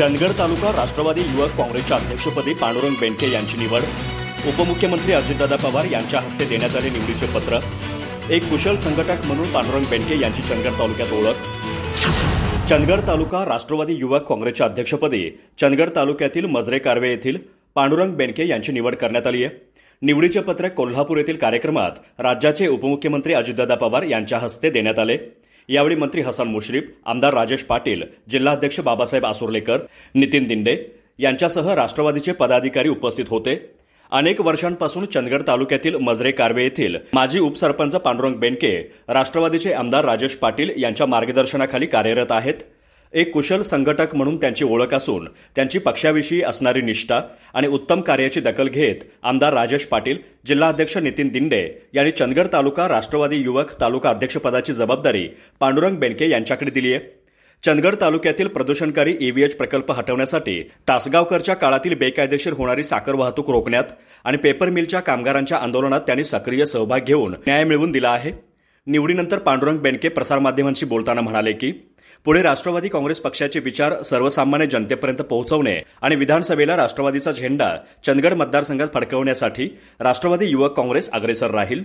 चंदगड तालुका राष्ट्रवादी युवक काँग्रेसच्या अध्यक्षपदी पांडुरंग बेनके यांची निवड। उपमुख्यमंत्री अजितदादा पवार यांच्या हस्ते देण्यात आले निवडीचे पत्र। एक कुशल संघटक म्हणून पांडुरंग बेनके यांची चंदगड तालुक्यात ओळख। चंदगड तालुका राष्ट्रवादी युवक काँग्रेसच्या अध्यक्षपदी चंदगड तालुक्यातील मजरे कारवे येथील पांडुरंग बेनके यांची निवड करण्यात आली आहे। निवडीचे पत्र कोल्हापूर येथील कार्यक्रमात राज्याचे उपमुख्यमंत्री अजितदादा पवार यांच्या हस्ते देण्यात आले। यावेळी मंत्री हसन मुश्रीफ, आमदार राजेश पाटील, जिल्हाध्यक्ष बाबासाहेब आसुर्लेकर, नितीन दिंडे यांच्यासह राष्ट्रवादीचे पदाधिकारी उपस्थित होते। अनेक वर्षांपासून चंदगड तालुक्यातील मजरे कारवे येथील माजी उपसरपंच पांडुरंग बेनके राष्ट्रवादीचे आमदार राजेश पाटील यांच्या मार्गदर्शनाखाली कार्यरत आहेत। एक कुशल संघटक म्हणून त्यांची ओळख असून त्यांची पक्षाविषयी असणारी निष्ठा आणि उत्तम कार्याची दखल घेत आमदार राजेश पाटील, जिल्हाध्यक्ष नितीन दिंडे यांनी चंदगड तालुका राष्ट्रवादी युवक तालुका अध्यक्षपदाची जबाबदारी पांडुरंग बेनके यांच्याकडे दिली आहे। चंदगड तालुक्यातील प्रदूषणकारी ईव्हीएच प्रकल्प हटवण्यासाठी तासगावकरच्या काळातील बेकायदेशीर होणारी साखर वाहतूक रोखण्यात आणि पेपर मिलच्या कामगारांच्या आंदोलनात त्यांनी सक्रिय सहभाग घेऊन न्याय मिळवून दिला आहे। निवडीनंतर पांडुरंग बेनके प्रसारमाध्यमांशी बोलताना म्हणाले की पुढे राष्ट्रवादी काँग्रेस पक्षाचे विचार सर्वसामान्य जनतेपर्यंत पोहोचवणे आणि विधानसभेला राष्ट्रवादीचा झेंडा चंदगड मतदारसंघात फडकवण्यासाठी राष्ट्रवादी युवक काँग्रेस अग्रेसर राहील।